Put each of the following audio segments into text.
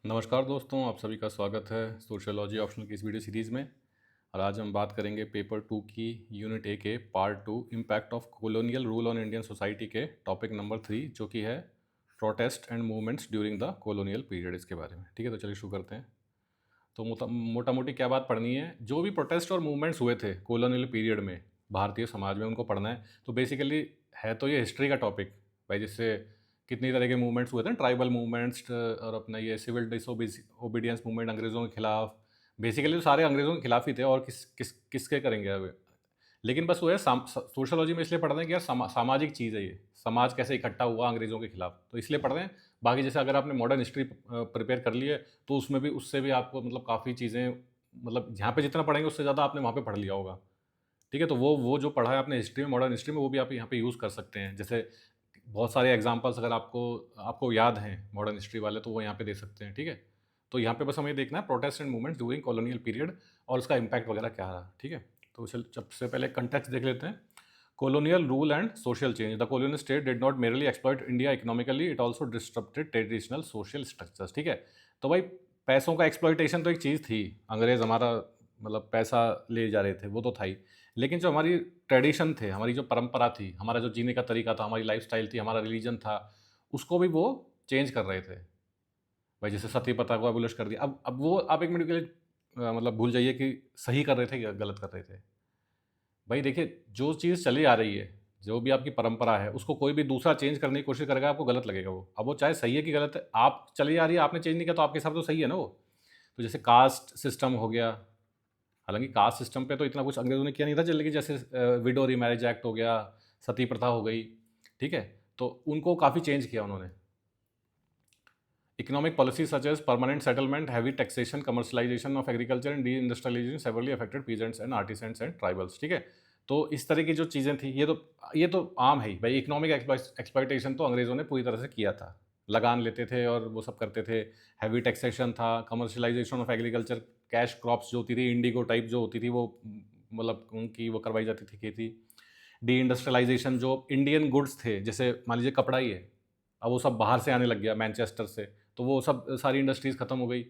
नमस्कार दोस्तों, आप सभी का स्वागत है सोशियोलॉजी ऑप्शनल की इस वीडियो सीरीज़ में। और आज हम बात करेंगे पेपर 2 की यूनिट ए के part 2 impact of colonial rule on Indian society के टॉपिक नंबर 3 जो कि है protest and movements during the colonial period, इसके बारे में। ठीक है, तो चलिए शुरू करते हैं। तो मोटा मोटी क्या बात पढ़नी है, जो भी प्रोटेस्ट और मूवमेंट्स हुए थे कॉलोनियल पीरियड में भारतीय समाज में, उनको पढ़ना है। तो बेसिकली है तो ये हिस्ट्री का टॉपिक भाई, जिससे कितनी तरह के मूवमेंट्स हुए थे, ट्राइबल मूवमेंट्स और अपना ये सिविल डिसोबीडियंस मूवमेंट अंग्रेज़ों के खिलाफ। बेसिकली तो सारे अंग्रेज़ों के खिलाफ ही थे, और किसके करेंगे अब। लेकिन बस वो है सोशोलॉजी में इसलिए पढ़ रहे हैं कि यार सामाजिक चीज़ है ये, समाज कैसे इकट्ठा हुआ अंग्रेज़ों के खिलाफ, तो इसलिए पढ़ रहे हैं। बाकी जैसे अगर आपने मॉडर्न हिस्ट्री प्रिपेयर कर ली है, तो उसमें भी उससे भी आपको मतलब काफ़ी चीज़ें, मतलब यहाँ पे जितना पढ़ेंगे उससे ज़्यादा आपने वहाँ पे पढ़ लिया होगा। ठीक है, तो वो जो पढ़ा है आपने हिस्ट्री में, मॉडर्न हिस्ट्री में, वो भी आप यहाँ पे यूज़ कर सकते हैं। जैसे बहुत सारे एग्जांपल्स अगर आपको आपको याद हैं मॉडर्न हिस्ट्री वाले, तो वो यहाँ पे दे सकते हैं। ठीक है, तो यहाँ पे बस हमें देखना है protest and movements during colonial period और उसका इम्पैक्ट वगैरह क्या रहा। ठीक है, तो सबसे पहले कंटेक्स्ट देख लेते हैं। colonial rule and social change. The colonial state did not merely exploit India economically, it also disrupted traditional social structures. ठीक है, तो भाई पैसों का एक्सप्लॉइटेशन तो एक चीज़ थी, अंग्रेज़ हमारा मतलब पैसा ले जा रहे थे, वो तो था ही। लेकिन जो हमारी ट्रेडिशन थे, हमारी जो परंपरा थी, हमारा जो जीने का तरीका था, हमारी लाइफस्टाइल थी, हमारा रिलीजन था, उसको भी वो चेंज कर रहे थे। भाई जैसे सती प्रथा को एबोलिश कर दिया। अब वो आप एक मिनट के लिए मतलब भूल जाइए कि सही कर रहे थे या गलत कर रहे थे। भाई देखिए, जो चीज़ चली आ रही है, जो भी आपकी परंपरा है, उसको कोई भी दूसरा चेंज करने की कोशिश करेगा, आपको गलत लगेगा वो। अब वो चाहे सही है कि गलत है, आप चली आ रही है, आपने चेंज नहीं किया, तो आपके हिसाब से तो सही है ना वो। तो जैसे कास्ट सिस्टम हो गया, हालांकि कास्ट सिस्टम पे तो इतना कुछ अंग्रेजों ने किया नहीं था, लेकिन जैसे विडो रीमैरिज एक्ट हो गया, सती प्रथा हो गई, ठीक है, तो उनको काफ़ी चेंज किया उन्होंने। Economic policies such as permanent settlement, heavy taxation, commercialization of agriculture and deindustrialization severely affected peasants and artisans and tribals. ठीक है, तो इस तरह की जो चीज़ें थी, ये तो आम है ही भाई। इकोनॉमिक एक्सप्लॉइटेशन तो अंग्रेज़ों ने पूरी तरह से किया था, लगान लेते थे और वो सब करते थे। हैवी टैक्सेशन था, commercialisation of agriculture, cash crops जो होती थी, इंडिगो टाइप जो होती थी, वो मतलब उनकी वो करवाई जाती थी खेती। डी इंडस्ट्रियलाइजेशन, जो इंडियन गुड्स थे, जैसे मान लीजिए कपड़ा ही है, अब वो सब बाहर से आने लग गया मैनचेस्टर से, तो वो सब सारी इंडस्ट्रीज़ ख़त्म हो गई।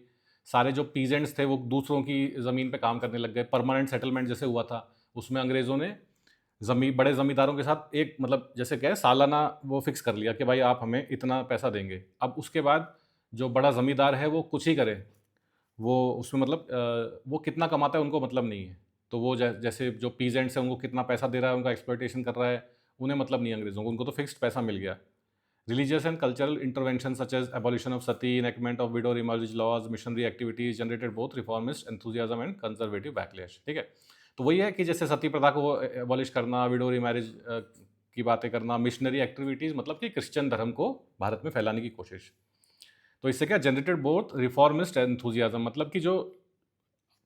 सारे जो पीजेंट्स थे वो दूसरों की ज़मीन पे काम करने लग गए। परमानेंट सेटलमेंट जैसे हुआ था, उसमें अंग्रेज़ों ने बड़े ज़मींदारों के साथ एक मतलब जैसे क्या है, सालाना वो फिक्स कर लिया कि भाई आप हमें इतना पैसा देंगे। अब उसके बाद जो बड़ा ज़मींदार है वो कुछ ही करे, वो उसमें मतलब वो कितना कमाता है उनको मतलब नहीं है। तो वो जैसे जो पीजेंट्स हैं उनको कितना पैसा दे रहा है, उनका एक्सप्लॉइटेशन कर रहा है, उन्हें मतलब नहीं है अंग्रेज़ों को, उनको तो फिक्स्ड पैसा मिल गया। Religious and cultural interventions such as abolition of sati, enactment of widow remarriage laws, missionary activities generated both reformist enthusiasm and conservative backlash. ठीक है, तो वही है कि जैसे सती प्रथा को एबॉलिश करना, विडो रिमैरिज की बातें करना, मिशनरी एक्टिविटीज़ मतलब कि क्रिश्चियन धर्म को भारत में फैलाने की कोशिश। तो इससे क्या जनरेटेड बोथ रिफॉर्मिस्ट एंथुजियाज्म, मतलब कि जो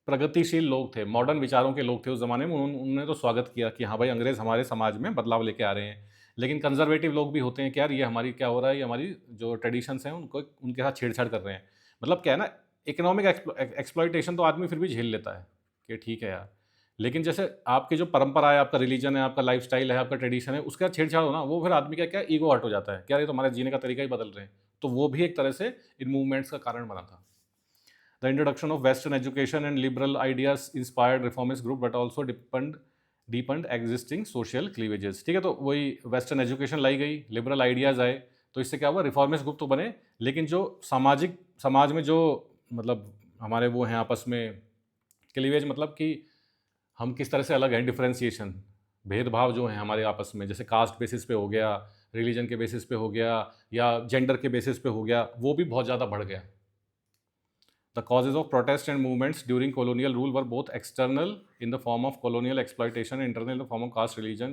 प्रगतिशील लोग थे, मॉडर्न विचारों के लोग थे उस ज़माने में, उन्होंने तो स्वागत किया कि हाँ भाई अंग्रेज़ हमारे समाज में बदलाव लेके आ रहे हैं। लेकिन कंजर्वेटिव लोग भी होते हैं कि यार ये हमारी क्या हो रहा है, ये हमारी जो ट्रेडिशंस हैं उनको उनके साथ छेड़छाड़ कर रहे हैं। मतलब क्या है ना, इकोनॉमिक एक्सप्लॉइटेशन तो आदमी फिर भी झेल लेता है कि ठीक है यार, लेकिन जैसे आपकी जो परंपरा है, आपका रिलीजन है, आपका लाइफस्टाइल है, आपका ट्रेडिशन है, उसके साथ छेड़छाड़ हो ना, वो फिर आदमी का क्या ईगो हर्ट हो जाता है कि यार ये तो हमारे जीने का तरीका ही बदल रहे हैं। तो वो भी एक तरह से इन मूवमेंट्स का कारण बना था। The introduction of Western education and liberal ideas inspired reformist group, but also deepened existing social cleavages. ठीक है, तो वही वेस्टर्न एजुकेशन लाई गई, लिबरल आइडियाज़ आए, तो इससे क्या हुआ, रिफॉर्मिस्ट ग्रुप तो बने, लेकिन जो समाज में जो मतलब हमारे वो हैं आपस में क्लीवेज, मतलब कि हम किस तरह से अलग हैं, डिफ्रेंसिएशन, भेदभाव जो हैं हमारे आपस में, जैसे कास्ट बेसिस पे हो गया, रिलीजन के बेसिस पे हो गया, या जेंडर के बेसिस पे हो गया, वो भी बहुत ज़्यादा बढ़ गया। The causes of protest and movements during colonial rule were both external in the form of colonial exploitation and internal in the form of caste, religion,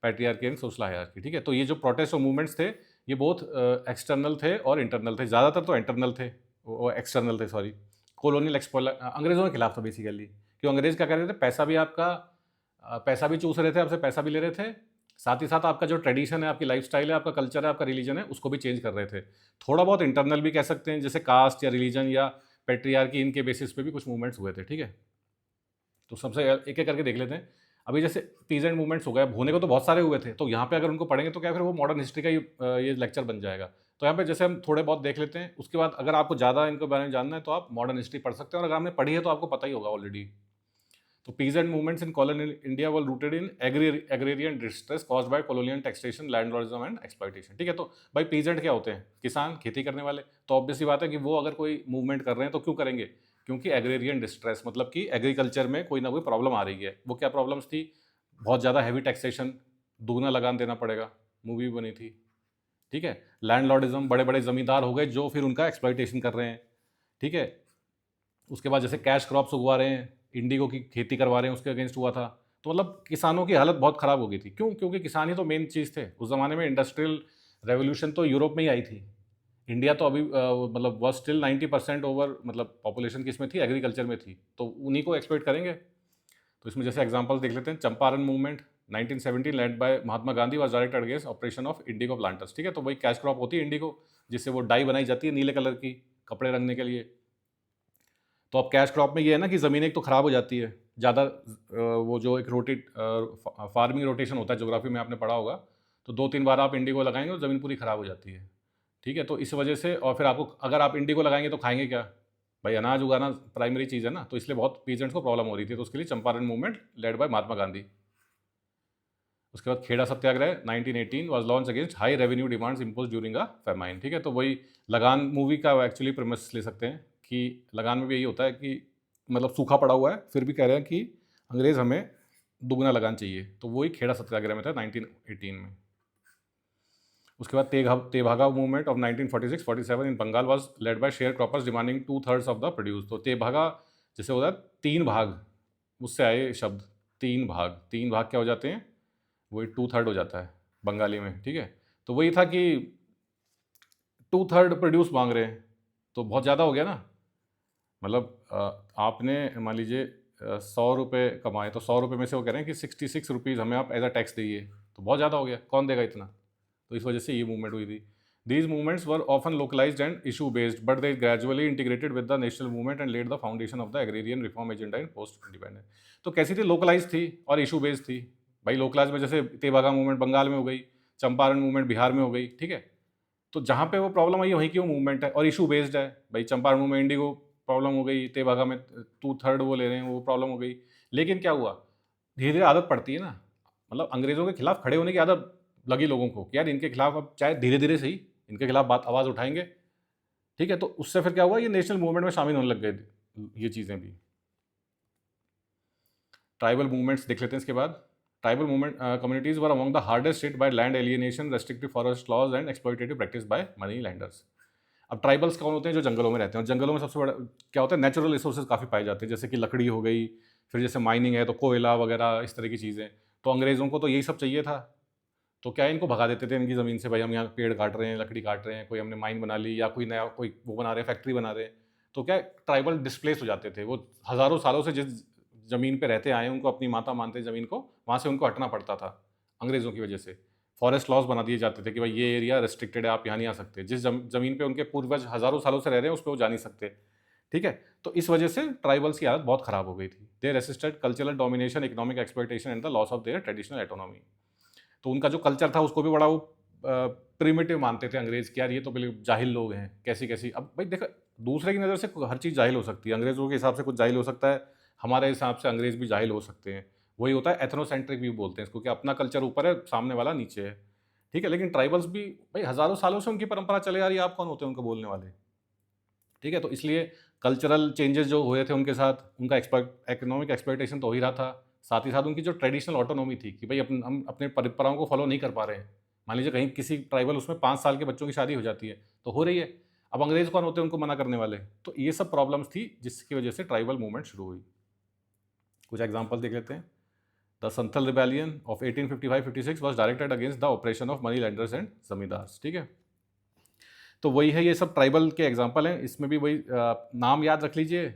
patriarchy and social hierarchy. ठीक है, तो ये जो प्रोटेस्ट और movements थे, ये बहुत external थे और इंटरनल थे। ज़्यादातर तो इंटरनल थे, वो एक्सटर्नल थे, सॉरी। कॉलोनियल अंग्रेज़ों के खिलाफ था बेसिकली, क्यों अंग्रेज़ क्या कर रहे थे, पैसा भी आपका पैसा भी चूस रहे थे आपसे, पैसा भी ले रहे थे, साथ ही साथ आपका जो ट्रेडिशन है, आपकी लाइफस्टाइल है, आपका कल्चर है, आपका रिलीजन है, उसको भी चेंज कर रहे थे। थोड़ा बहुत इंटरनल भी कह सकते हैं, जैसे कास्ट या रिलीजन या पेट्रियार्की, इनके बेसिस पे भी कुछ मूवमेंट्स हुए थे। ठीक है, तो सबसे एक एक करके देख लेते हैं। अभी जैसे पीजेंट मूवमेंट्स हो गया, होने को तो बहुत सारे हुए थे, तो यहाँ पे अगर उनको पढ़ेंगे तो क्या फिर वो मॉडर्न हिस्ट्री का ही ये लेक्चर बन जाएगा। तो यहाँ पे जैसे हम थोड़े बहुत देख लेते हैं, उसके बाद अगर आपको ज़्यादा इनके बारे में जानना है तो आप मॉडर्न हिस्ट्री पढ़ सकते हैं, और अगर आपने पढ़ी है तो आपको पता ही होगा ऑलरेडी। तो peasant movements in colonial India were rooted in agrarian distress caused by colonial taxation, landlordism and exploitation. ठीक है, तो भाई पीजेंट क्या होते हैं? किसान, खेती करने वाले। तो ऑब्वियस सी बात है कि वो अगर कोई मूवमेंट कर रहे हैं तो क्यों करेंगे? क्योंकि एग्रेरियन डिस्ट्रेस मतलब कि एग्रीकल्चर में कोई ना कोई प्रॉब्लम आ रही है। वो क्या प्रॉब्लम्स थी? बहुत ज़्यादा हैवी टैक्सेशन, दुगना लगान देना पड़ेगा, मूवी बनी थी। ठीक है, लैंडलॉर्डिज्म, बड़े बड़े जमींदार हो गए जो फिर उनका एक्सप्लॉइटेशन कर रहे हैं। ठीक है, उसके बाद जैसे कैश क्रॉप्स उगवा रहे हैं, इंडिगो की खेती करवा रहे हैं, उसके अगेंस्ट हुआ था। तो मतलब किसानों की हालत बहुत ख़राब हो गई थी। क्यों? क्योंकि किसान ही तो मेन चीज़ थे उस ज़माने में। इंडस्ट्रियल रेवोल्यूशन तो यूरोप में ही आई थी। इंडिया तो अभी मतलब वॉज स्टिल 90% ओवर, मतलब पॉपुलेशन किस में थी? एग्रीकल्चर में थी। तो उन्हीं को एक्सप्लॉइट करेंगे। तो इसमें जैसे एग्जांपल देख लेते हैं। Champaran movement 1917 led by Mahatma Gandhi was directed against operation of Indigo planters. ठीक है, तो वही कैश क्रॉप होती है इंडिगो, जिससे वो डाई बनाई जाती है नीले कलर की, कपड़े रंगने के लिए। तो अब कैश क्रॉप में ये है ना कि ज़मीन एक तो ख़राब हो जाती है ज़्यादा, वो जो एक रोटेट फार्मिंग रोटेशन होता है, ज्योग्राफी में आपने पढ़ा होगा। तो 2-3 बार आप इंडिगो लगाएंगे तो ज़मीन पूरी ख़राब हो जाती है। ठीक है, तो इस वजह से, और फिर आपको अगर आप इंडिगो लगाएंगे तो खाएंगे क्या? भाई अनाज उगाना प्राइमरी चीज़ है ना, तो इसलिए बहुत पीजेंट्स को प्रॉब्लम हो रही थी। तो उसके लिए Champaran movement led by Mahatma Gandhi. उसके बाद खेड़ा सत्याग्रह 1918 was launch against high revenue demands impose during a famine. ठीक है, तो वही लगान मूवी का एक्चुअली प्रेमिस ले सकते हैं कि लगान में भी यही होता है कि मतलब सूखा पड़ा हुआ है, फिर भी कह रहे हैं कि अंग्रेज़ हमें दुगना लगान चाहिए। तो वही खेड़ा सत्याग्रह में था 1918 में। उसके बाद Tebhaga movement of 1946-47 in Bengal was led by share croppers demanding 2/3 of the produce. तो तेभागा जैसे होता है 3 भाग, उससे आए शब्द 3 भाग। 3 भाग क्या हो जाते हैं? वही 2/3 हो जाता है बंगाली में। ठीक है, तो वही था कि 2/3 प्रोड्यूस मांग रहे हैं, तो बहुत ज़्यादा हो गया ना। मतलब आपने मान लीजिए 100 रुपये कमाए, तो 100 रुपये में से वो कह रहे हैं कि 66 रुपीज़ हमें आप एज अ टैक्स दीजिए। तो बहुत ज़्यादा हो गया, कौन देगा इतना? तो इस वजह से ये मूवमेंट हुई थी। These movements were often localized and issue based, but they gradually integrated with the national movement and led the foundation of the agrarian reform agenda in post independence. तो कैसी थी? लोकलाइज थी और इशू बेस्ड थी। भाई localise में जैसे Tebhaga movement Bengal में हो गई, चंपारण मूवमेंट बिहार में हो गई। ठीक है, तो जहाँ पे वो प्रॉब्लम आई वहीं की वो मूवमेंट है और इशू बेस्ड है। भाई चंपारण में इंडिगो प्रॉब्लम हो गई, तेभागा में 2/3 वो ले रहे हैं, वो प्रॉब्लम हो गई। लेकिन क्या हुआ? धीरे धीरे आदत पड़ती है ना। मतलब अंग्रेज़ों के खिलाफ खड़े होने की आदत लगी लोगों को कि यार इनके खिलाफ अब चाहे धीरे धीरे सही इनके खिलाफ बात आवाज़ उठाएंगे। ठीक है, तो उससे फिर क्या हुआ? ये नेशनल मूवमेंट में शामिल होने लग गए ये चीज़ें भी। ट्राइबल मूवमेंट्स देख लेते हैं इसके बाद। Tribal movement communities were among the hardest hit by land alienation, restrictive forest laws and exploitative practice by money lenders. अब ट्राइबल्स कौन होते हैं? जो जंगलों में रहते हैं। और जंगलों में सबसे बड़ा क्या होता है? नेचुरल रिसोर्सेज काफ़ी पाए जाते हैं, जैसे कि लकड़ी हो गई, फिर जैसे माइनिंग है तो कोयला वगैरह, इस तरह की चीज़ें। तो अंग्रेज़ों को तो यही सब चाहिए था। तो क्या है, इनको भगा देते थे इनकी ज़मीन से। भाई हम यहाँ पेड़ काट रहे हैं, लकड़ी काट रहे हैं, कोई हमने माइन बना ली या कोई नया कोई वो बना रहे हैं, फैक्ट्री बना रहे हैं। तो क्या ट्राइबल डिस्प्लेस हो जाते थे। वो हज़ारों सालों से जिस ज़मीन पे रहते आए हैं, उनको अपनी माता मानते ज़मीन को, वहाँ से उनको हटना पड़ता था अंग्रेज़ों की वजह से। फॉरेस्ट लॉज बना दिए जाते थे कि भाई ये एरिया रेस्ट्रिक्टेड है, आप यहाँ नहीं आ सकते। जिस ज़मीन पे उनके पूर्वज हज़ारों सालों से रह रहे हैं उस पर वो जा नहीं सकते। ठीक है, तो इस वजह से ट्राइबल्स की हालत बहुत ख़राब हो गई थी। They resisted cultural domination, economic exploitation and the loss of their traditional autonomy. तो उनका जो कल्चर था उसको भी बड़ा वो प्रिमिटिव मानते थे अंग्रेज़ कि यार ये तो बिल्कुल जाहिल लोग हैं, कैसी कैसी। अब भाई देखो, दूसरे की नज़र से हर चीज़ जाहिल हो सकती है। अंग्रेज़ों के हिसाब से कुछ जाहिल हो सकता है, हमारे हिसाब से अंग्रेज़ भी जाहिल हो सकते हैं। वही होता है एथनोसेंट्रिक व्यू बोलते हैं इसको, कि अपना कल्चर ऊपर है, सामने वाला नीचे है। ठीक है, लेकिन ट्राइबल्स भी भाई हज़ारों सालों से उनकी परंपरा चले आ रही है, आप कौन होते हैं उनको बोलने वाले? ठीक है, तो इसलिए कल्चरल चेंजेस जो हुए थे उनके साथ, उनका इकोनॉमिक एक्सप्लॉइटेशन तो हो ही रहा था। साथ ही साथ उनकी जो ट्रेडिशनल ऑटोनॉमी थी कि भाई हम अपने परंपराओं को फॉलो नहीं कर पा रहे हैं। मान लीजिए कहीं किसी ट्राइबल उसमें 5 साल के बच्चों की शादी हो जाती है, तो हो रही है। अब अंग्रेज़ कौन होते हैं उनको मना करने वाले? तो ये सब प्रॉब्लम्स थी जिसकी वजह से ट्राइबल मूवमेंट शुरू हुई। कुछ एग्जाम्पल देख लेते हैं। The Santhal rebellion of 1855-56 was directed against the operation of money lenders and zamindars. ठीक है, तो वही है, ये सब ट्राइबल के एग्जाम्पल हैं। इसमें भी वही नाम याद रख लीजिए,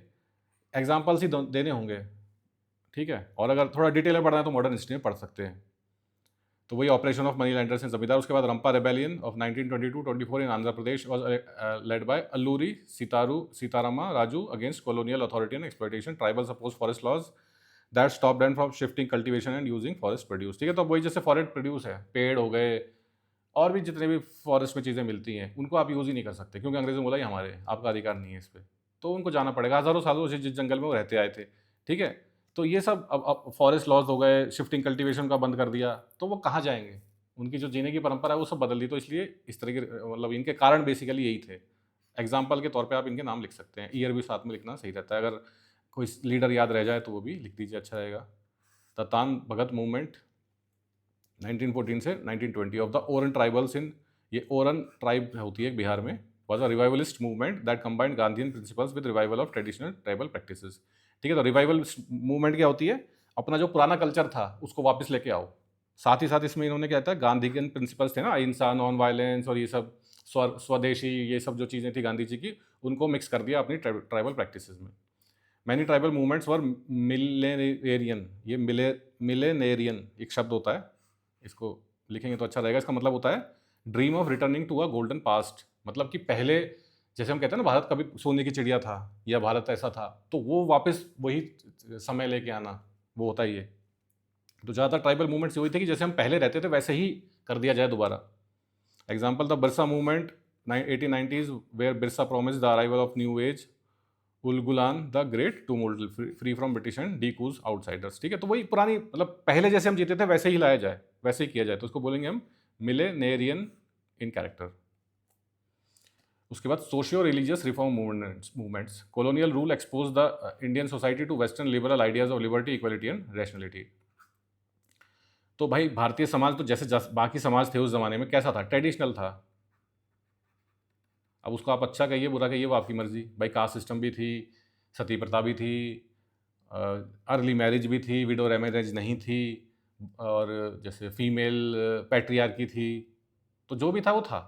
एग्जाम्पल्स ही देने होंगे। ठीक है, और अगर थोड़ा डिटेल में पढ़ना है तो मॉडर्न हिस्ट्री में पढ़ सकते हैं। तो वही operation of money lenders and zamindar. उसके बाद Rampa rebellion of 1922-24 in Andhra Pradesh was led by Alluri Sitarama Raju against colonial authority and exploitation. Tribals oppose forest laws that stop them from shifting cultivation and using forest produce. ठीक है, तो वही जैसे फॉरेस्ट प्रोड्यूस है, पेड़ हो गए, और भी जितने भी फॉरेस्ट में चीज़ें मिलती हैं उनको आप यूज़ ही नहीं कर सकते, क्योंकि अंग्रेज़ों ने बोला ये हमारे हैं, आपका अधिकार नहीं है इस पे। तो उनको जाना पड़ेगा, हज़ारों सालों से जिस जंगल में वो रहते आए थे, ठीक है? तो ये सब अब फॉरेस्ट लॉज़ हो गए, शिफ्टिंग कल्टीवेशन का बंद कर दिया, तो वो कहाँ जाएँगे? उनकी जो जीने की परंपरा है वो सब बदल दी, तो इसलिए इस तरह के मतलब इनके कारण बेसिकली यही थे। एग्ज़ाम्पल के तौर पे आप इनके नाम लिख सकते हैं, ईयर भी साथ में लिखना सही रहता है, अगर कोई लीडर याद रह जाए तो वो भी लिख दीजिए, अच्छा रहेगा। ततान भगत मूवमेंट 1914 से 1920 of the Oran tribals in, ये ओरन ट्राइब होती है बिहार में, was a revivalist movement that combined Gandhian principles with revival of traditional tribal practices. ठीक है, तो रिवाइवल मूवमेंट क्या होती है? अपना जो पुराना कल्चर था उसको वापस लेके आओ। साथ ही साथ इसमें इन्होंने क्या था, गांधीयन प्रिंसिपल्स थे ना, अहिंसा, नॉन वायलेंस और ये सब स्वदेशी, ये सब जो चीज़ें थी गांधी जी की, उनको मिक्स कर दिया अपनी ट्राइबल प्रैक्टिसेस में। मैनी ट्राइबल मूवमेंट्स वर मिलेनेरियन, ये मिलेनेरियन एक शब्द होता है, इसको लिखेंगे तो अच्छा रहेगा। इसका मतलब होता है dream of returning to a golden past, मतलब कि पहले जैसे हम कहते हैं ना भारत कभी सोने की चिड़िया था या भारत ऐसा था, तो वो वापस वही समय लेके आना, वो होता ही है। तो ज़्यादातर ट्राइबल मूवमेंट्स हुई थी कि जैसे हम पहले रहते थे वैसे ही कर दिया जाए दोबारा। Example the Birsa movement 1890s where Birsa promise the arrival of new age ulgulan the great tumult free from British and dikus outsiders. ठीक है, तो वही पुरानी मतलब पहले जैसे हम जीते थे वैसे ही लाया जाए, वैसे ही किया जाए, तो उसको बोलेंगे हम मिलेनेरियन इन कैरेक्टर। उसके बाद socio religious reform movements colonial rule expose the Indian society to western liberal ideas of liberty, equality and rationality. तो भाई भारतीय समाज तो जैसे बाकी समाज थे उस जमाने में कैसा था? ट्रेडिशनल था। अब उसको आप अच्छा कहिए बुरा कहिए वो आपकी मर्जी। भाई कास्ट सिस्टम भी थी, सती प्रथा भी थी, अर्ली मैरिज भी थी, विडो मैरिज नहीं थी, और जैसे फीमेल पैट्रियार्की थी, तो जो भी था वो था।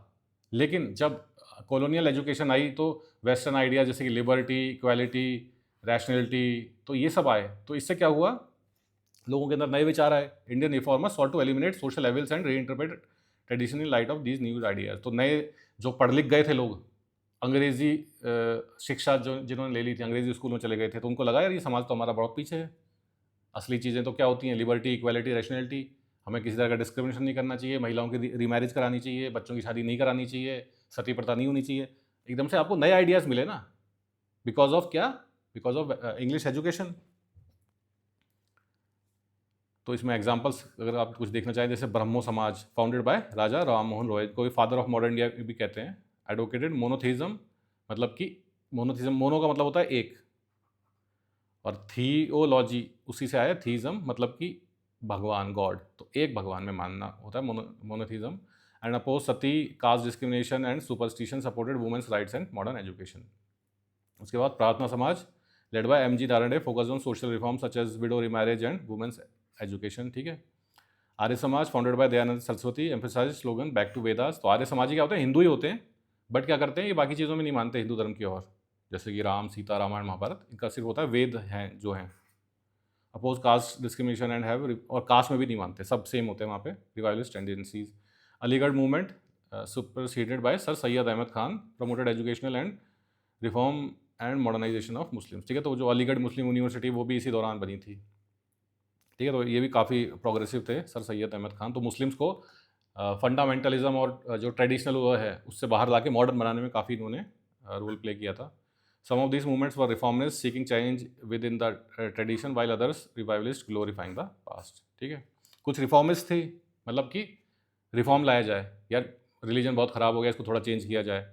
लेकिन जब कॉलोनियल एजुकेशन आई तो वेस्टर्न आइडिया जैसे कि लिबर्टी, इक्वालिटी, रैशनलिटी, तो ये सब आए, तो इससे क्या हुआ, लोगों के अंदर नए विचार आए। Indian reformers sought to eliminate social evils and reinterpret traditional light of these news ideas. तो नए जो पढ़ लिख गए थे लोग, अंग्रेजी शिक्षा जो जिन्होंने ले ली थी, अंग्रेजी स्कूल में चले गए थे, तो उनको लगा यार ये समाज तो हमारा बहुत पीछे है, असली चीज़ें तो क्या होती हैं, लिबर्टी, इक्वालिटी, रैशनैलिटी, हमें किसी तरह का डिस्क्रिमिनेशन नहीं करना चाहिए, महिलाओं की रीमैरिज करानी चाहिए, बच्चों की शादी नहीं करानी चाहिए, सती प्रथा नहीं होनी चाहिए। एकदम से आपको नए आइडियाज़ मिले ना, बिकॉज ऑफ क्या, बिकॉज ऑफ इंग्लिश एजुकेशन। तो इसमें एग्जांपल्स अगर आप कुछ देखना चाहें, जैसे ब्रह्मो समाज फाउंडेड बाय राजा राम मोहन रॉय, को फादर ऑफ मॉडर्न इंडिया भी कहते हैं, एडवोकेटेड मोनोथीज्म, मतलब कि मोनोथीज्म, मोनो का मतलब होता है एक, और थियोलॉजी उसी से आया, थीज्म मतलब कि भगवान, गॉड, तो एक भगवान में मानना होता है monotheism. And oppose sati, caste discrimination and superstition, supported women's rights and modern education. उसके बाद Prarthana Samaj led by M G Narayan, focus on social reform such as widow remarriage and women's education. ठीक है। Arya Samaj founded by Dayanand Saraswati, emphasize slogan back to Vedas. तो आर्य समाजी क्या होते हैं, हिंदू ही होते हैं, बट क्या करते हैं, ये बाकी चीज़ों में नहीं मानते हिंदू धर्म की, और जैसे कि राम सीता रामायण महाभारत, इनका सिर्फ होता है वेद हैं जो हैं। Oppose caste discrimination and have, और कास्ट में भी नहीं मानते, सब सेम होते हैं वहाँ पे, revivalist tendencies. Aligarh movement superseded by Sir Syed Ahmad Khan, promoted educational and reform and modernization of Muslims. ठीक है, तो जो अलीगढ़ मुस्लिम यूनिवर्सिटी वो भी इसी दौरान बनी थी। ठीक है, तो ये भी काफ़ी प्रोग्रेसिव थे सर सैयद अहमद खान। तो मुस्लिम्स को फंडामेंटलिज्म और जो ट्रेडिशनल वो है उससे बाहर लाके मॉडर्न बनाने में काफ़ी इन्होंने रोल प्ले किया था। Some of this movements were reformist seeking change within the tradition, while others revivalist glorifying the past. ठीक है, कुछ रिफॉर्मिस्ट थी, मतलब कि रिफॉर्म लाया जाए, यार रिलीजन बहुत ख़राब हो गया, इसको थोड़ा चेंज किया जाए,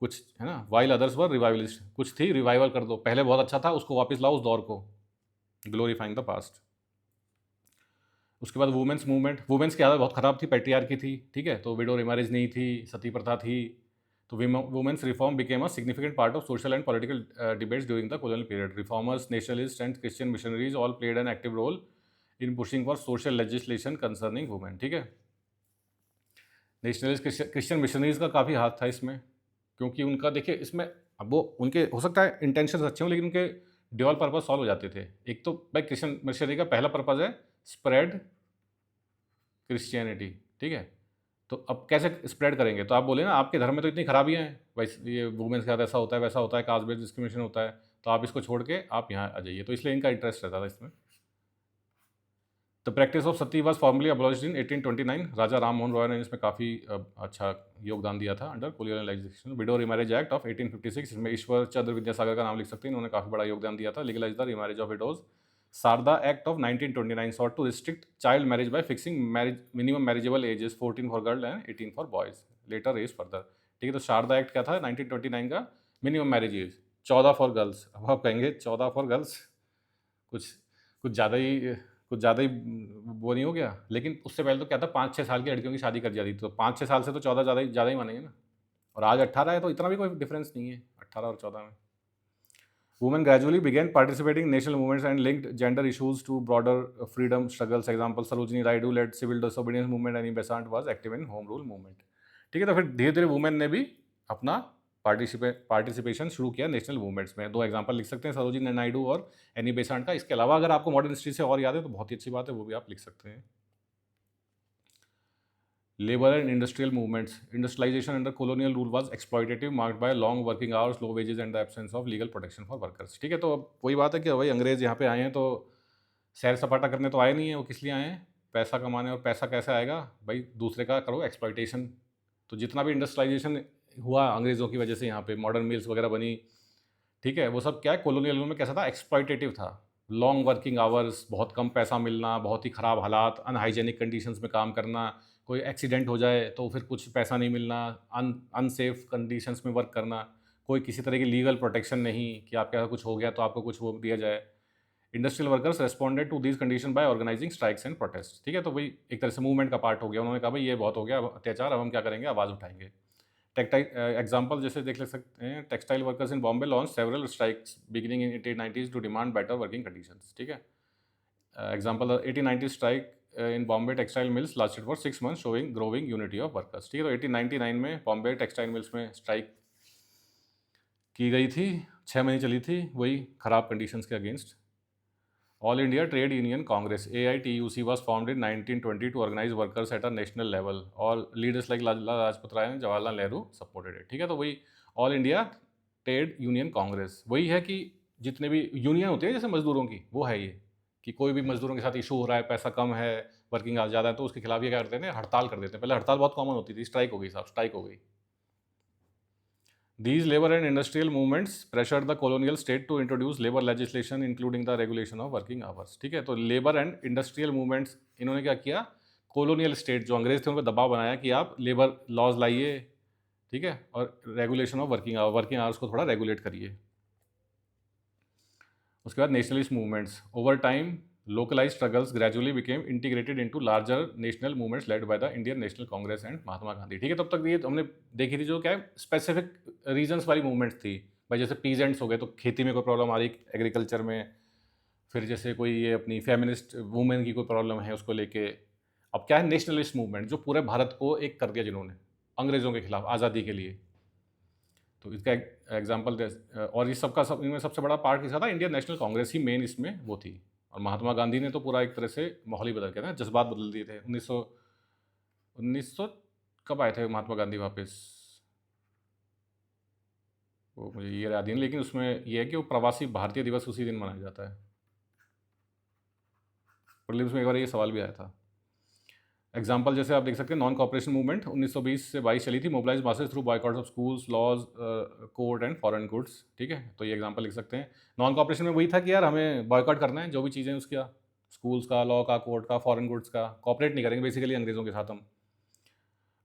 कुछ है ना। वाइल अदर्स वर रिवाइवलिस्ट, कुछ थी रिवाइवल कर दो, पहले बहुत अच्छा था उसको वापस लाओ उस दौर को, ग्लोरीफाइंग द पास्ट। उसके बाद वुमेंस मूवमेंट, वुमेंस की हालत बहुत ख़राब थी, पैट्रियार्की थी। ठीक है, तो विडो रिमैरिज नहीं थी, सती प्रथा थी, तो women's reform became a significant part of social and political debates during the colonial period. Reformers, nationalist and Christian missionaries all played an active role in pushing for social legislation concerning women. ठीक है, nationalist Christian missionaries का काफ़ी हाथ था इसमें, क्योंकि उनका देखिए इसमें, अब वो उनके हो सकता है इंटेंशन अच्छे हों, लेकिन उनके ड्यूअल पर्पज सॉल्व हो जाते थे। एक तो भाई क्रिश्चियन मिशनरी का पहला पर्पज है स्प्रेड क्रिश्चियनिटी। ठीक है, तो अब कैसे स्प्रेड करेंगे, तो आप बोले ना आपके धर्म में तो इतनी खराबियाँ हैं, भाई ये वुमेन्स के साथ ऐसा होता है वैसा होता है, कास्ट बेस्ड डिस्क्रिमिनेशन होता है, तो आप इसको छोड़ के आप यहाँ आ जाइए, तो इसलिए इनका इंटरेस्ट रहता था इसमें। The practice of sati was formally abolished in 1829। Raja Ram Mohan Roy ने इसमें काफ़ी अच्छा योगदान दिया था under colonialization. Widow remarriage act of 1856, इसमें ईश्वर चंद्र विद्यासागर का नाम लिख सकते हैं, इन्होंने काफ़ी बड़ा योगदान दिया था। Legalize the remarriage of widows. Sharda act of 1929 sought to restrict child marriage by fixing marriage minimum marriageable ages 14 for girl and 18 for boys, later raise further. ठीक है, तो शारदा एक्ट क्या था 1929 का, minimum marriage age 14 for girls. अब आप कहेंगे 14 for girls, कुछ कुछ ज़्यादा ही कुछ ज़्यादा ही वो नहीं हो गया? लेकिन उससे पहले तो क्या था, 5-6 साल की लड़कियों की शादी कर दी जाती थी, तो 5-6 साल से तो 14 ज़्यादा ही मानेंगे ना। और आज 18 है, तो इतना भी कोई डिफरेंस नहीं है 18 और 14 में। Women gradually began participating national movements and linked gender issues to broader freedom struggles. Example Sarojini Naidu led civil disobedience movement, Annie Besant was active in home rule movement. ठीक है, तो फिर धीरे धीरे वुमेन ने भी अपना पार्टिसिपेशन शुरू किया नेशनल मूवमेंट्स में। 2 एग्जांपल लिख सकते हैं, सरोजिनी नायडू और एनी बेसांट का। इसके अलावा अगर आपको मॉडर्न हिस्ट्री से और याद है तो बहुत ही अच्छी बात है, वो भी आप लिख सकते हैं। Labor and industrial movements. Industrialization under colonial rule was exploitative, marked by long working hours, low wages and the absence of legal protection for workers. ठीक है, तो अब वही बात है कि भाई अंग्रेज़ यहाँ पे आए हैं तो सैर सपाटा करने तो आए नहीं है, वो किस लिए आए हैं? पैसा कमाने। और पैसा कैसे आएगा भाई? दूसरे का करो एक्सप्लॉइटेशन। तो जितना भी इंडस्ट्रियलाइजेशन हुआ अंग्रेज़ों की वजह से, यहाँ पे मॉडर्न मिल्स वगैरह बनी, ठीक है, वो सब क्या है, कॉलोनियल में कैसा था, एक्सप्लॉइटेटिव था। लॉन्ग वर्किंग आवर्स, बहुत कम पैसा मिलना, बहुत ही ख़राब हालात, अनहाइजेनिक कंडीशंस में काम करना, कोई एक्सीडेंट हो जाए तो फिर कुछ पैसा नहीं मिलना, अनसेफ कंडीशंस में वर्क करना, कोई किसी तरह की लीगल प्रोटेक्शन नहीं कि आपके यहाँ कुछ हो गया तो आपको कुछ वो दिया जाए। Industrial workers responded to these condition by organizing strikes and protest. ठीक है, तो वही एक तरह से मूवमेंट का पार्ट हो गया। उन्होंने कहा भाई ये बहुत हो गया अत्याचार, अब हम क्या करेंगे, आवाज़ उठाएंगे। टेक्टाइल एग्जाम्पल जैसे देख ले सकते हैं, textile workers in Bombay launch several strikes beginning in 1890s to demand better working conditions. ठीक है, example 1890 strike in Bombay textile mills lasted for 6 months showing growing unity of workers. ठीक है, तो 1899 में बॉम्बे टेक्सटाइल मिल्स में स्ट्राइक की गई थी, 6 महीने चली थी, वही ख़राब कंडीशंस के against. All India Trade Union Congress AITUC was formed in 1920 to organize workers at a national level. All leaders like Lala Lajpat Rai and Jawaharlal Nehru supported it। ठीक है, तो वही All India Trade Union Congress, वही है कि जितने भी यूनियन होती है जैसे मजदूरों की, वो है ये कि कोई भी मजदूरों के साथ इशू हो रहा है, पैसा कम है, वर्किंग आवर्स ज़्यादा है, तो उसके खिलाफ ये क्या करते हैं, हड़ताल कर देते हैं। पहले हड़ताल बहुत कॉमन होती थी, स्ट्राइक हो गई साहब, स्ट्राइक हो गई। These labor and industrial movements pressured the colonial state to introduce labor legislation including the regulation of working hours। ठीक है, तो लेबर एंड इंडस्ट्रियल मूवमेंट्स इन्होंने क्या किया, कॉलोनियल स्टेट जो अंग्रेज थे उन पर दबाव बनाया कि आप लेबर लॉज लाइए, ठीक है, और रेगुलेशन ऑफ वर्किंग आवर्स को थोड़ा रेगुलेट करिए। उसके बाद nationalist movements over time localize struggles gradually became integrated into larger national movements led by the Indian National Congress and Mahatma Gandhi. ठीक है, तब तक ये हमने देखी थी जो क्या है, स्पेसिफिक रीजन्स वाली मूवमेंट्स थी भाई। जैसे पीजेंट्स हो गए तो खेती में कोई प्रॉब्लम आ रही, एग्रीकल्चर में। फिर जैसे कोई ये अपनी फेमिनिस्ट वुमेन की कोई प्रॉब्लम है उसको लेके। अब क्या है, नेशनलिस्ट मूवमेंट जो पूरे भारत को एक कर दिया जिन्होंने अंग्रेज़ों के खिलाफ आज़ादी के लिए। तो इसका एग्जाम्पल और ये सबका सब इनमें सबसे बड़ा पार्ट किसका था, इंडियन नेशनल कांग्रेस ही मेन इसमें वो थी। और महात्मा गांधी ने तो पूरा एक तरह से माहौल ही बदल के ना, जज्बात बदल दिए थे। 1900 कब आए थे महात्मा गांधी वापस, वो मुझे ये याद नहीं, लेकिन उसमें यह है कि वो प्रवासी भारतीय दिवस उसी दिन मनाया जाता है। प्रीलिम्स में एक बार ये सवाल भी आया था। एग्जाम्पल जैसे आप देख सकते हैं, नॉन कॉपरेशन मूवमेंट 1920 से 22 चली थी, mobilize masses through boycotts of schools, laws, court and foreign goods. ठीक है, तो ये एग्जाम्पल लिख सकते हैं। नॉन कॉपरेशन में वही था कि यार हमें बॉयकॉट करना है जो भी चीज़ें उसका, स्कूल्स का, लॉ का, कोर्ट का, फॉरेन गुड्स का, कॉपरेट नहीं करेंगे बेसिकली अंग्रेज़ों के साथ हम।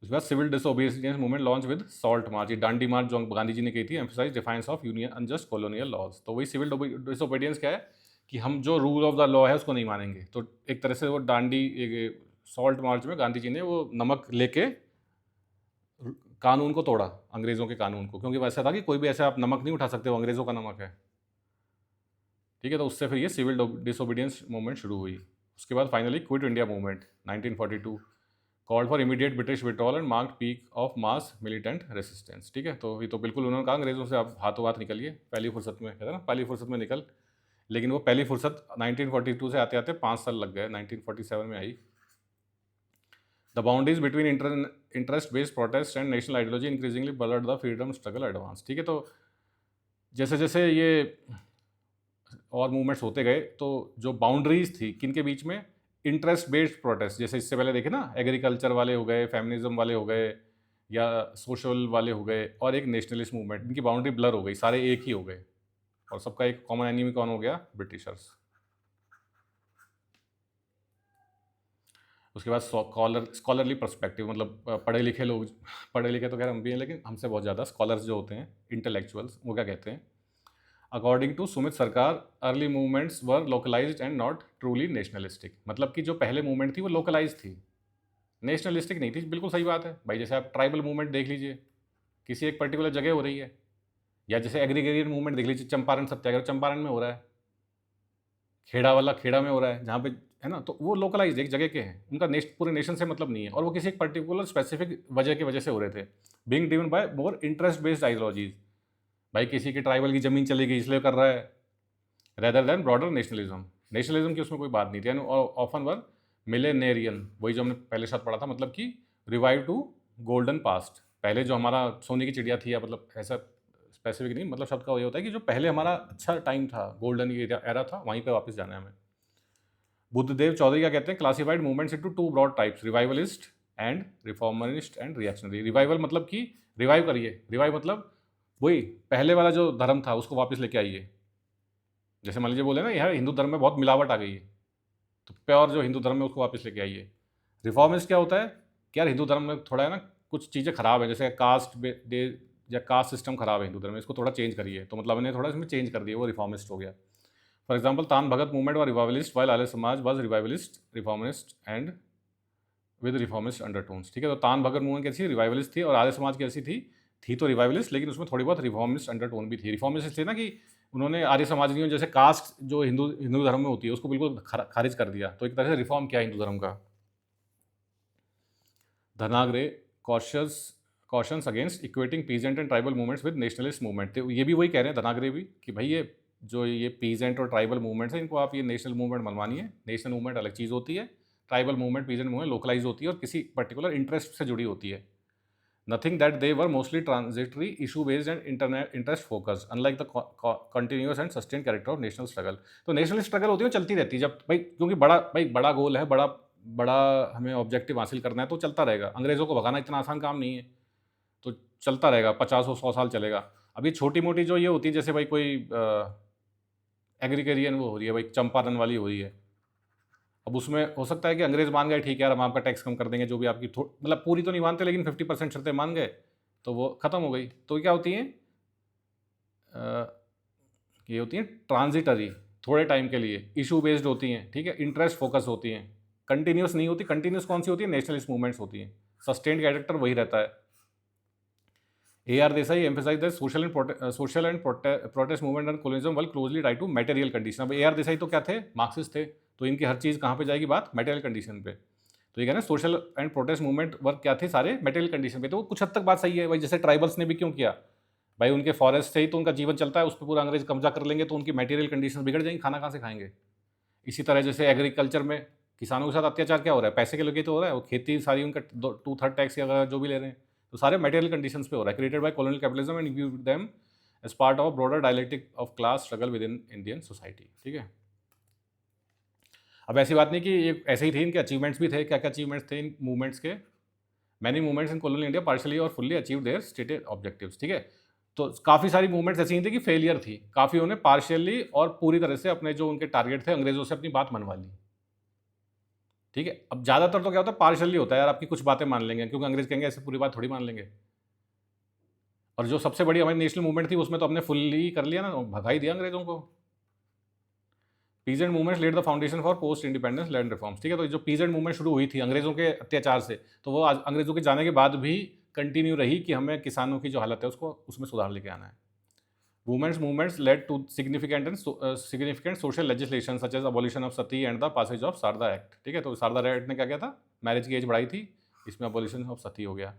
उसके बाद civil disobedience movement launch with salt march, ये डांडी मार्च जो गांधी जी ने की थी, emphasize defiance of union unjust colonial laws. तो वही सिविल डिसोबीडियंस क्या है कि हम जो रूल ऑफ द लॉ है उसको नहीं मानेंगे। तो एक तरह से वो डांडी सॉल्ट मार्च में गांधी जी ने वो नमक लेके कानून को तोड़ा, अंग्रेज़ों के कानून को, क्योंकि वैसा था कि कोई भी ऐसे आप नमक नहीं उठा सकते, वो अंग्रेज़ों का नमक है। ठीक है, तो उससे फिर ये सिविल डिसोबीडियंस मूवमेंट शुरू हुई। उसके बाद finally quit India movement 1942 called for immediate British withdrawal and marked peak of mass militant resistance. ठीक है, तो ये तो बिल्कुल उन्होंने कहा अंग्रेज़ों से आप हाथों हाथ निकलिए, पहली फुर्सत में, कहते हैं ना पहली फुर्सत में निकल। लेकिन वो पहली फुर्सत 1942 से आते आते 5 साल लग गए, 1947 में आई। The boundaries between interest-based protest and national ideology increasingly blurred the freedom struggle advance। ठीक है, तो जैसे जैसे ये और मूवमेंट्स होते गए तो जो बाउंड्रीज थी किन के बीच में, इंटरेस्ट बेस्ड प्रोटेस्ट, जैसे इससे पहले देखे ना, एग्रीकल्चर वाले हो गए, फेमिनिज्म वाले हो गए, या सोशल वाले हो गए, और एक नेशनलिस्ट मूवमेंट, इनकी बाउंड्री ब्लर हो गई, सारे एक ही हो गए, और सबका एक कॉमन एनिमी कौन हो गया? ब्रिटिशर्स। उसके बाद स्कॉलरली पर्सपेक्टिव, मतलब पढ़े लिखे लोग, पढ़े लिखे तो खैर हम भी हैं, लेकिन हमसे बहुत ज़्यादा स्कॉलर्स जो होते हैं, इंटेलेक्चुअल्स, वो क्या कहते हैं? According to Sumit Sarkar, early movements were localized and not truly nationalistic. मतलब कि जो पहले मूवमेंट थी वो लोकलाइज थी, नेशनलिस्टिक नहीं थी। बिल्कुल सही बात है भाई, जैसे आप ट्राइबल मूवमेंट देख लीजिए, किसी एक पर्टिकुलर जगह हो रही है, या जैसे एग्रीगेरियन मूवमेंट देख लीजिए, चंपारण सत्याग्रह चंपारण में हो रहा है, खेड़ा वाला खेड़ा में हो रहा है, जहाँ पे, है ना, तो वो लोकलाइज एक जगह के हैं, उनका पूरे नेशन से मतलब नहीं है, और वो किसी एक पर्टिकुलर स्पेसिफिक वजह की वजह से हो रहे थे, being driven by more interest based ideologies. भाई किसी की ट्राइबल की ज़मीन चली गई इसलिए कर रहा है, rather than broader nationalism. Nationalism की उसमें कोई बात नहीं थी, एंड ऑफन वर मिलेनेरियन, वही जो हमने पहले साथ पढ़ा था, मतलब कि रिवाइव टू गोल्डन पास्ट, पहले जो हमारा सोने की चिड़िया थी, या मतलब ऐसा स्पेसिफिक नहीं, मतलब शब्द का ये होता है कि जो पहले हमारा अच्छा टाइम था, गोल्डन एरा था, वहीं पे वापस जाना है हमें। बुद्धदेव चौधरी क्या कहते हैं? Classified movements into two broad types, revivalist and reformist and reactionary. Revival मतलब कि रिवाइव करिए, रिवाइव मतलब वही पहले वाला जो धर्म था उसको वापस लेके आइए। जैसे मान लीजिए बोले ना यार हिंदू धर्म में बहुत मिलावट आ गई है, तो प्योर जो हिंदू धर्म है उसको वापस लेके आइए। रिफॉर्मिस्ट क्या होता है कि यार हिंदू धर्म में थोड़ा है ना कुछ चीज़ें खराब है, जैसे कास्ट डे या कास्ट सिस्टम खराब है हिंदू धर्म में, इसको थोड़ा चेंज करिए, तो मतलब इन्हें थोड़ा इसमें चेंज कर दिया, वो रिफॉर्मिस्ट हो गया। फॉर एग्जाम्पल तान भगत मूवमेंट व revivalist, while Arya Samaj was revivalist, reformist and with reformist undertones. ठीक है, तो तान भगत मूवमेंट कैसी रिवाइवलिस्ट थी, और आर्य समाज कैसी थी तो रिवाइवलिस्ट, लेकिन उसमें थोड़ी बहुत रिफॉर्मिस्ट अंडरटोन भी थी। रिफॉर्मिस्ट इसलिए ना कि उन्होंने आर्य समाजियों जैसे कास्ट जो हिंदू हिंदू धर्म में होती है उसको बिल्कुल खारिज कर दिया, तो एक तरह से रिफॉर्म किया हिंदू धर्म का। Dhanagare cautions cautions against equating peasant and tribal movements with nationalist movement. तो ये भी वही कह रहे हैं धनाग्रे भी कि भाई ये जो ये पीजेंट और ट्राइबल मूवमेंट्स हैं इनको आप ये नेशनल मूवमेंट मनवानी है। नेशनल मूवमेंट अलग चीज़ होती है, tribal movement peasant movement localise होती है और किसी पर्टिकुलर इंटरेस्ट से जुड़ी होती है। Nothing that they were mostly transitory issue based and interest focus, unlike the continuous and sustain character of national struggle. तो नेशनल स्ट्रगल होती है वो चलती रहती है, जब भाई क्योंकि बड़ा गोल है, बड़ा बड़ा हमें ऑब्जेक्टिव हासिल करना है, तो चलता रहेगा। अंग्रेज़ों को भगाना इतना आसान काम नहीं है, तो चलता रहेगा, 50-100 साल चलेगा। अभी छोटी मोटी जो ये होती है, जैसे भाई कोई एग्रीकरियन वो हो रही है भाई, चंपारण वाली हो रही है, अब उसमें हो सकता है कि अंग्रेज मान गए ठीक है यार हम आपका टैक्स कम कर देंगे, जो भी आपकी मतलब पूरी तो नहीं मानते लेकिन 50% शर्तें मान गए, तो वो ख़त्म हो गई। तो क्या होती हैं, ये होती हैं ट्रांजिटरी, थोड़े टाइम के लिए, इशू बेस्ड होती हैं, ठीक है, इंटरेस्ट फोकस होती हैं, कंटिन्यूस नहीं होती। कंटिन्यूस कौन सी होती है? नेशनलिस्ट मूवमेंट्स होती हैं। सस्टेन्ड कैरेक्टर वही रहता है। A.R. Desai emphasized that social and protest movement and colonialism were closely tied to material condition। अब A.R. देसाई तो क्या थे? मार्क्सिस्ट थे, तो इनकी हर चीज़ कहाँ पे जाएगी बात? मटेरियल कंडीशन पे। तो ये कहना social and protest movement work क्या थे? सारे मटेरियल कंडीशन पे। तो कुछ हद तक बात सही है भाई, जैसे ट्राइबल्स ने भी क्यों किया भाई, उनके फॉरेस्ट से ही तो उनका जीवन चलता है, उस पर पूरा अंग्रेज कब्जा कर लेंगे तो उनकी मटेरियल कंडीशन बिगड़ जाएंगी, खाना कहाँ से खाएंगे। इसी तरह जैसे एग्रीकल्चर में किसानों के साथ अत्याचार क्या हो रहा है? पैसे के लिए तो हो रहा है, वो खेती सारी उनका 2/3 टैक्स या जो भी ले रहे हैं, तो सारे मटेरियल कंडीशंस पे हो रहा है, created by colonial capitalism and view them as part of broader dialectic of class struggle within Indian society. ठीक है, अब ऐसी बात नहीं कि ये ऐसे ही थे, इनके अचीवमेंट्स भी थे। क्या क्या अचीवमेंट्स थे इन मूवमेंट्स के? Many movements in colonial India partially और fully achieve their stated objectives. ठीक है, तो काफ़ी सारी मूवमेंट्स ऐसी थी कि फेलियर थी, काफ़ी उन्होंने पार्शियली और पूरी तरह से अपने जो उनके टारगेट थे अंग्रेजों से अपनी बात मनवा ली। ठीक है, अब ज़्यादातर तो क्या होता है, पार्शियली होता है यार, आपकी कुछ बातें मान लेंगे, क्योंकि अंग्रेज कहेंगे ऐसे पूरी बात थोड़ी मान लेंगे। और जो सबसे बड़ी हमारी नेशनल मूवमेंट थी उसमें तो हमने फुल्ली कर लिया ना, भगा ही दिया अंग्रेजों को। Peasant movement led the foundation for post independence land reforms. ठीक है, तो जो पीजेंट मूवमेंट शुरू हुई थी अंग्रेजों के अत्याचार से, तो वो अंग्रेजों के जाने के बाद भी कंटिन्यू रही कि हमें किसानों की जो हालत है उसको उसमें सुधार लेके आना है। Women's movements led to significant social legislation such as abolition of sati and the passage of Sharda Act. ठीक है, तो शारदा एक्ट ने क्या किया था? मैरिज की एज बढ़ाई थी, इसमें अबॉलिशन ऑफ सती हो गया।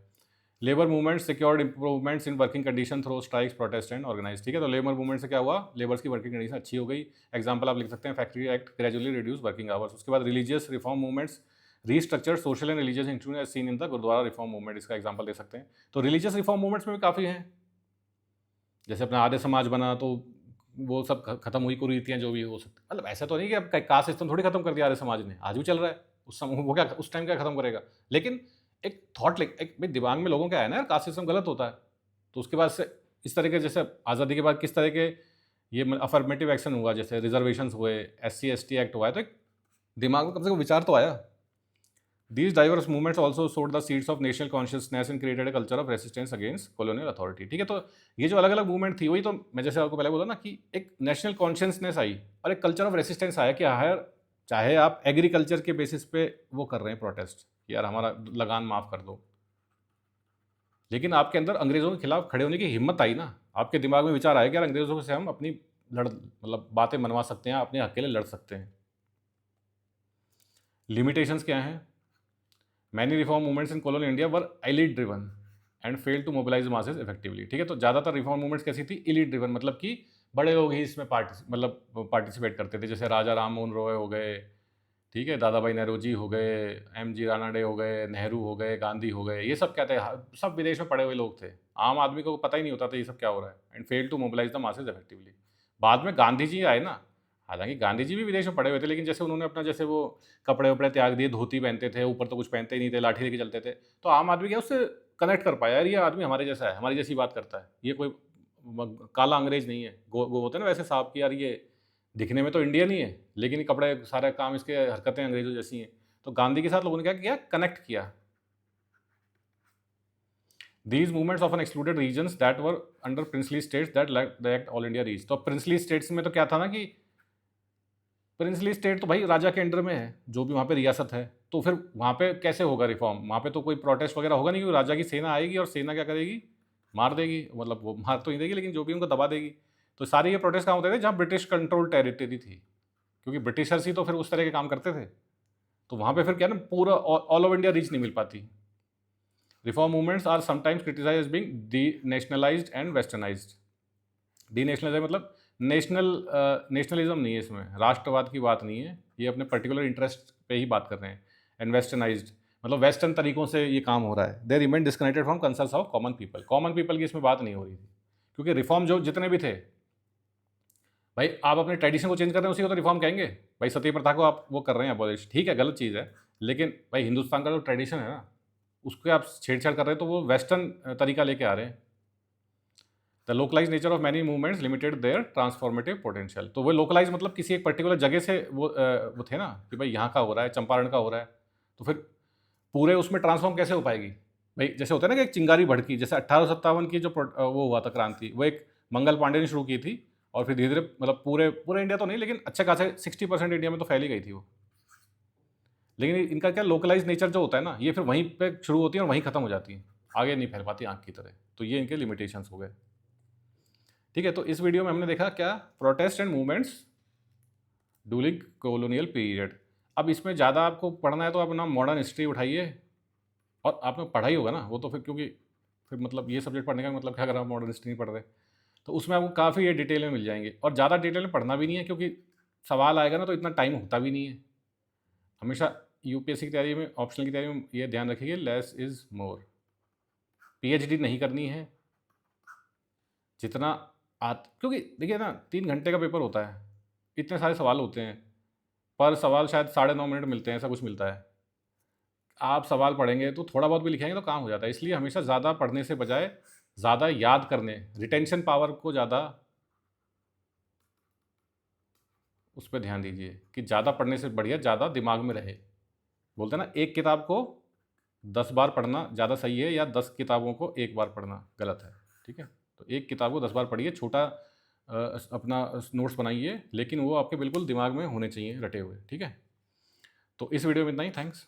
Labour movement secured improvements in working condition through strikes protest and organize. ठीक है, तो लेबर मूवमेंट से क्या हुआ? लेबर्स की वर्किंग कंडीशन अच्छी हो गई। एग्जांपल आप लिख सकते हैं, factory act gradually reduce working hours. उसके बाद religious reform movements restructure social and religious institution as seen in the gurdwara reform movement, इसका एग्जांपल दे सकते हैं। तो रिलीजियस रिफॉर्म मूवमेंट्स में भी काफ़ी हैं, जैसे अपना आर्य समाज बना तो वो सब खत्म हुई कुरीतियाँ जो भी हो सकती, मतलब ऐसा तो नहीं कि अब कास्ट सिस्टम थोड़ी खत्म कर दिया आर्य समाज ने, आज भी चल रहा है। उस समय वो क्या उस टाइम क्या खत्म करेगा, लेकिन एक थॉट, एक भाई दिमाग में लोगों का है ना यार, कास्ट सिस्टम गलत होता है। तो उसके बाद से इस तरह के, जैसे आज़ादी के बाद किस तरह के ये अफर्मेटिव एक्शन हुआ, जैसे रिजर्वेशन हुए, SC ST एक्ट हुआ है, तो एक दिमाग में कम से कम विचार तो आया। These diverse movements also sowed the seeds of national consciousness and created a culture of resistance against colonial authority। ठीक है, तो ये जो अलग अलग मूवमेंट थी, वही तो मैं जैसे आपको पहले बोला ना कि एक नेशनल कॉन्शियसनेस आई और एक कल्चर ऑफ रेसिस्टेंस आया कि हायर, चाहे आप एग्रीकल्चर के बेसिस पे वो कर रहे हैं प्रोटेस्ट, यार हमारा लगान माफ़ कर दो, लेकिन आपके अंदर अंग्रेज़ों के खिलाफ खड़े होने की हिम्मत आई ना, आपके दिमाग में विचार आया कि यार अंग्रेज़ों से हम अपनी मतलब बातें मनवा सकते हैं, अपने हक के लिए लड़ सकते हैं। लिमिटेशंस क्या हैं? Many reform movements in colonial India were elite driven and fail to mobilize masses effectively. ठीक है, तो ज़्यादातर रिफॉर्म मूवमेंट्स कैसी थी? एलिट ड्रिवन, मतलब कि बड़े लोग ही इसमें पार्टिसिपेट करते थे, जैसे राजा राम मोहन रॉय हो गए, ठीक है, दादा भाई नौरोजी हो गए, MG रानाडे हो गए, नेहरू हो गए, गांधी हो गए, ये सब क्या थे? सब विदेश में पढ़े हुए लोग थे, आम आदमी को पता ही नहीं होता था ये सब क्या हो रहा है। And fail to mobilize the masses effectively. बाद में गांधी जी आए ना, हालांकि गांधी जी भी विदेश में पढ़े हुए थे, लेकिन जैसे उन्होंने अपना जैसे वो कपड़े वपड़े त्याग दिए, धोती पहनते थे, ऊपर तो कुछ पहनते ही नहीं थे, लाठी लेके चलते थे, तो आम आदमी क्या उससे कनेक्ट कर पाया, यार ये आदमी हमारे जैसा है, हमारी जैसी बात करता है, ये कोई काला अंग्रेज नहीं है, गो होते हैं ना वैसे साहब की, यार ये दिखने में तो इंडियन ही है, लेकिन ये कपड़े सारे काम इसके, हरकतें अंग्रेजों जैसी हैं। तो गांधी के साथ लोगों ने क्या किया? कनेक्ट किया। These movements often excluded regions that were under princely states that lacked the act all India reach। तो princely states में तो क्या था ना कि प्रिंसली स्टेट तो भाई राजा के अंडर में है, जो भी वहाँ पे रियासत है, तो फिर वहाँ पे कैसे होगा रिफॉर्म? वहाँ पे तो कोई प्रोटेस्ट वगैरह होगा नहीं, क्योंकि राजा की सेना आएगी और सेना क्या करेगी? मार देगी, मतलब वो मार तो नहीं देगी, लेकिन जो भी उनको दबा देगी। तो सारे ये प्रोटेस्ट कहाँ होते थे? जहाँ ब्रिटिश कंट्रोल टेरिटरी थी, क्योंकि ब्रिटिशर्स ही तो फिर उस तरह के काम करते थे। तो वहाँ पे फिर क्या ना, पूरा ऑल ओवर इंडिया रीच नहीं मिल पाती। Reform movements are sometimes criticize being denationalized and westernized. Denationalize मतलब नेशनलिज्म नहीं है इसमें, राष्ट्रवाद की बात नहीं है, ये अपने पर्टिकुलर इंटरेस्ट पे ही बात कर रहे हैं। एंड वेस्टर्नाइज्ड मतलब वेस्टर्न तरीकों से ये काम हो रहा है। They remain disconnected from concerns of common people. Common people की इसमें बात नहीं हो रही थी, क्योंकि रिफॉर्म जो जितने भी थे, भाई आप अपने ट्रेडिशन को चेंज कर रहे हैं, उसी को तो रिफॉर्म कहेंगे। भाई सती प्रथा को आप वो कर रहे हैं अबॉलिश, ठीक है, गलत चीज़ है, लेकिन भाई हिंदुस्तान का जो ट्रेडिशन है ना, उसके आप छेड़छाड़ कर रहे हैं, तो वो वेस्टर्न तरीका लेके आ रहे हैं। The localize nature of many movements limited their transformative potential. तो वो लोकलाइज मतलब किसी एक पर्टिकुलर जगह से वो थे ना कि भाई यहाँ का हो रहा है, चंपारण का हो रहा है, तो फिर पूरे उसमें ट्रांसफॉर्म कैसे हो पाएगी? भाई जैसे होता है ना कि एक चिंगारी भड़की, जैसे 1857 की जो वो हुआ था क्रांति, वो एक मंगल पांडे ने शुरू की थी, और फिर धीरे धीरे मतलब पूरे पूरे इंडिया तो नहीं, लेकिन अच्छे खासे 60% इंडिया में तो फैली गई थी वो। लेकिन इनका क्या लोकलाइज नेचर जो होता है ना, ये फिर वहीं पे शुरू होती है और वहीं खत्म हो जाती है, आगे नहीं फैल पाती आँख की तरह। तो ये इनके लिमिटेशंस हो गए। ठीक है, तो इस वीडियो में हमने देखा क्या? Protest and movements during colonial period. अब इसमें ज़्यादा आपको पढ़ना है तो आप ना मॉडर्न हिस्ट्री उठाइए, और आपने पढ़ा ही होगा ना वो तो, फिर क्योंकि फिर मतलब ये सब्जेक्ट पढ़ने का मतलब क्या, अगर आप मॉडर्न हिस्ट्री नहीं पढ़ रहे तो उसमें आपको काफ़ी ये डिटेल में मिल जाएंगे, और ज़्यादा डिटेल में पढ़ना भी नहीं है, क्योंकि सवाल आएगा ना तो इतना टाइम होता भी नहीं है। हमेशा यूपीएससी की तैयारी में, ऑप्शनल की तैयारी में ये ध्यान रखिए, लेस इज़ मोर। PhD नहीं करनी है, जितना क्योंकि देखिए ना 3 घंटे का पेपर होता है, इतने सारे सवाल होते हैं, पर सवाल शायद 9.5 मिनट मिलते हैं, ऐसा कुछ मिलता है। आप सवाल पढ़ेंगे तो थोड़ा बहुत भी लिखेंगे तो काम हो जाता है, इसलिए हमेशा ज़्यादा पढ़ने से बजाय ज़्यादा याद करने, रिटेंशन पावर को ज़्यादा उस पर ध्यान दीजिए, कि ज़्यादा पढ़ने से बढ़िया ज़्यादा दिमाग में रहे। बोलते हैं ना, एक किताब को 10 बार पढ़ना ज़्यादा सही है, या 10 किताबों को एक बार पढ़ना गलत है। ठीक है, तो एक किताब को 10 बार पढ़िए, छोटा अपना नोट्स बनाइए, लेकिन वो आपके बिल्कुल दिमाग में होने चाहिए रटे हुए। ठीक है, तो इस वीडियो में इतना ही, थैंक्स।